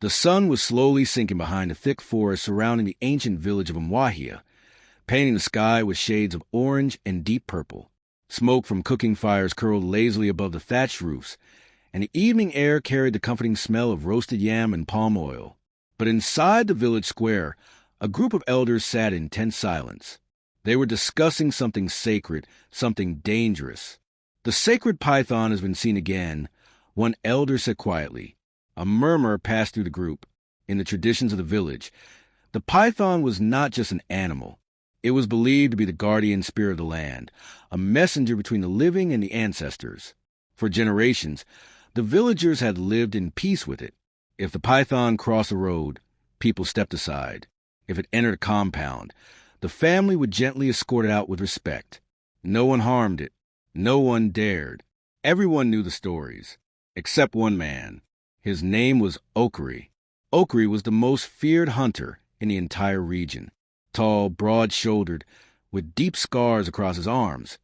The sun was slowly sinking behind the thick forest surrounding the ancient village of Mwahia, painting the sky with shades of orange and deep purple. Smoke from cooking fires curled lazily above the thatched roofs, and the evening air carried the comforting smell of roasted yam and palm oil. But inside the village square, a group of elders sat in tense silence. They were discussing something sacred, something dangerous. "The sacred python has been seen again," one elder said quietly. A murmur passed through the group. In the traditions of the village, the python was not just an animal. It was believed to be the guardian spirit of the land, a messenger between the living and the ancestors. For generations, the villagers had lived in peace with it. If the python crossed the road, people stepped aside. If it entered a compound, the family would gently escort it out with respect. No one harmed it. No one dared. Everyone knew the stories, except one man. His name was Okorie. Okorie was the most feared hunter in the entire region. Tall, broad-shouldered, with deep scars across his arms,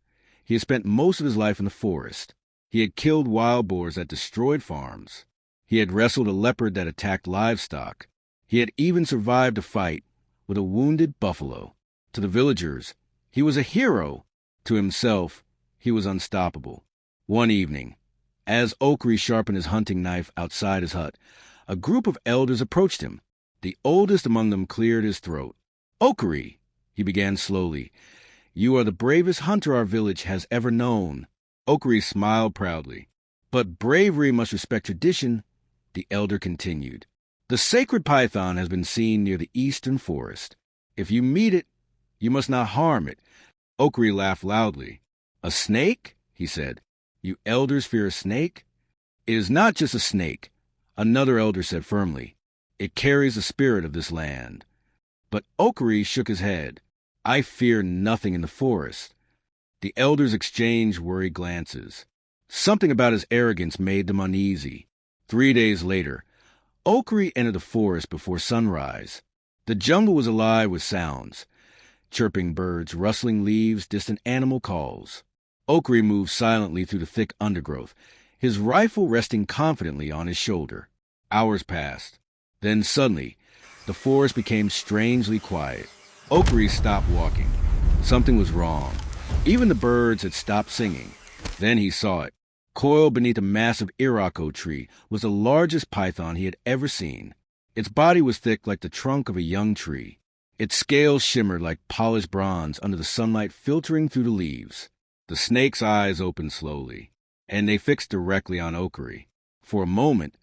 he had spent most of his life in the forest. He had killed wild boars that destroyed farms. He had wrestled a leopard that attacked livestock. He had even survived a fight with a wounded buffalo. To the villagers, he was a hero. To himself, he was unstoppable. One evening, as Okorie sharpened his hunting knife outside his hut, a group of elders approached him. The oldest among them cleared his throat. "Okorie," he began slowly, "you are the bravest hunter our village has ever known." Okorie smiled proudly. "But bravery must respect tradition," the elder continued. "The sacred python has been seen near the eastern forest. If you meet it, you must not harm it." Okorie laughed loudly. "A snake?" he said. "You elders fear a snake?" "It is not just a snake," another elder said firmly. "It carries the spirit of this land." But Okorie shook his head. "I fear nothing in the forest." The elders exchanged worried glances. Something about his arrogance made them uneasy. 3 days later, Okorie entered the forest before sunrise. The jungle was alive with sounds. Chirping birds, rustling leaves, distant animal calls. Okorie moved silently through the thick undergrowth, his rifle resting confidently on his shoulder. Hours passed. Then suddenly, the forest became strangely quiet. Okorie stopped walking. Something was wrong. Even the birds had stopped singing. Then he saw it. Coiled beneath a massive irako tree was the largest python he had ever seen. Its body was thick like the trunk of a young tree. Its scales shimmered like polished bronze under the sunlight filtering through the leaves. The snake's eyes opened slowly, and they fixed directly on Okorie. For a moment,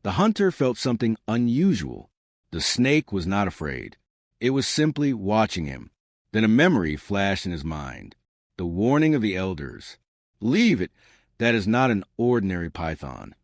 the hunter felt something unusual. The snake was not afraid. It was simply watching him. Then a memory flashed in his mind. The warning of the elders. "Leave it. That is not an ordinary python."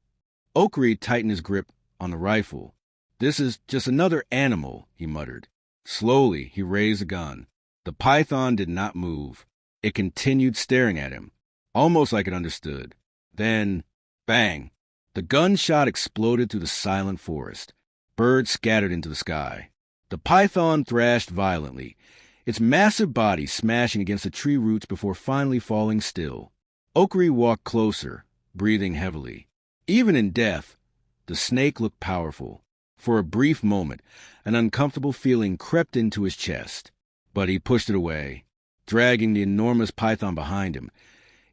Okorie tightened his grip on the rifle. "This is just another animal," he muttered. Slowly, he raised the gun. The python did not move. It continued staring at him, almost like it understood. Then, bang! The gunshot exploded through the silent forest. Birds scattered into the sky. The python thrashed violently, its massive body smashing against the tree roots before finally falling still. Okorie walked closer, breathing heavily. Even in death, the snake looked powerful. For a brief moment, an uncomfortable feeling crept into his chest. But he pushed it away, dragging the enormous python behind him.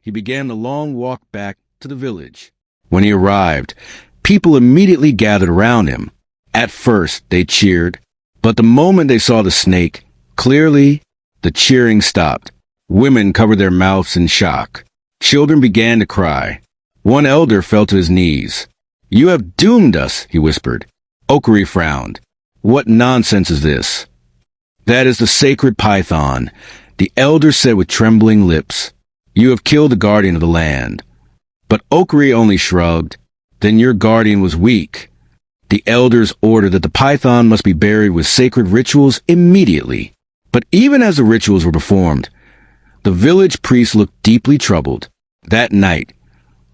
He began the long walk back to the village. When he arrived, people immediately gathered around him. At first, they cheered, but the moment they saw the snake, clearly, the cheering stopped. Women covered their mouths in shock. Children began to cry. One elder fell to his knees. "You have doomed us," he whispered. Okorie frowned. "What nonsense is this?" "That is the sacred python," the elder said with trembling lips. "You have killed the guardian of the land." But Okorie only shrugged. "Then your guardian was weak." The elders ordered that the python must be buried with sacred rituals immediately. But even as the rituals were performed, the village priest looked deeply troubled. That night,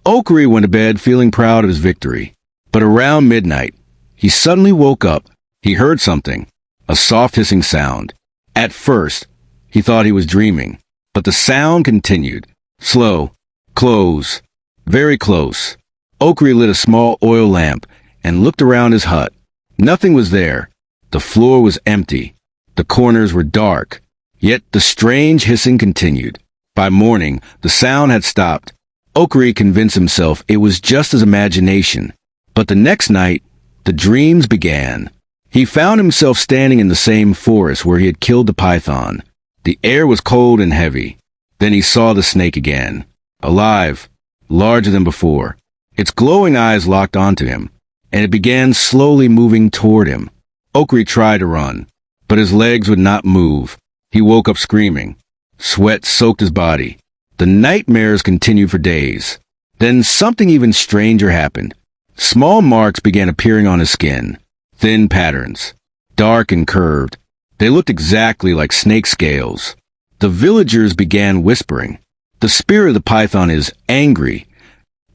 Okorie went to bed feeling proud of his victory. But around midnight, he suddenly woke up. He heard something, a soft hissing sound. At first, he thought he was dreaming, but the sound continued. Slow, close, very close. Okorie lit a small oil lamp and looked around his hut. Nothing was there. The floor was empty. The corners were dark. Yet the strange hissing continued. By morning, the sound had stopped. Okorie convinced himself it was just his imagination. But the next night, the dreams began. He found himself standing in the same forest where he had killed the python. The air was cold and heavy. Then he saw the snake again. Alive, larger than before. Its glowing eyes locked onto him, and it began slowly moving toward him. Okorie tried to run, but his legs would not move. He woke up screaming. Sweat soaked his body. The nightmares continued for days. Then something even stranger happened. Small marks began appearing on his skin. Thin patterns, dark and curved. They looked exactly like snake scales. The villagers began whispering. The spirit of the python is angry.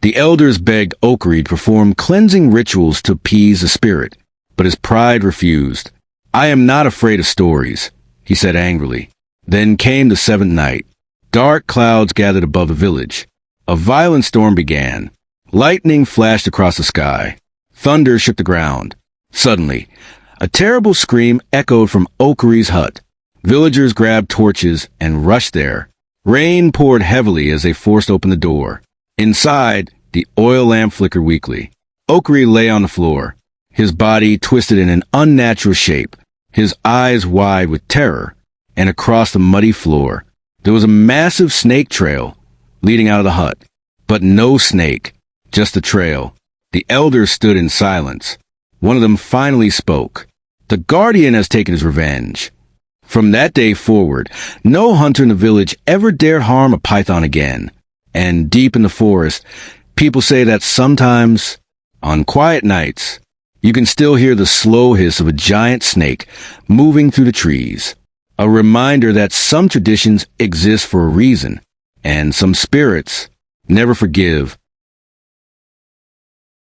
The elders begged Okorie to perform cleansing rituals to appease the spirit, but his pride refused. I am not afraid of stories, he said angrily. Then came the seventh night. Dark clouds gathered above the village. A violent storm began. Lightning flashed across the sky. Thunder shook the ground. Suddenly, a terrible scream echoed from Okorie's hut. Villagers grabbed torches and rushed there. Rain poured heavily as they forced open the door. Inside, the oil lamp flickered weakly. Okorie lay on the floor, his body twisted in an unnatural shape, his eyes wide with terror, and across the muddy floor, there was a massive snake trail leading out of the hut. But no snake, just the trail. The elders stood in silence. One of them finally spoke. The guardian has taken his revenge. From that day forward, no hunter in the village ever dared harm a python again. And deep in the forest, people say that sometimes, on quiet nights, you can still hear the slow hiss of a giant snake moving through the trees. A reminder that some traditions exist for a reason, and some spirits never forgive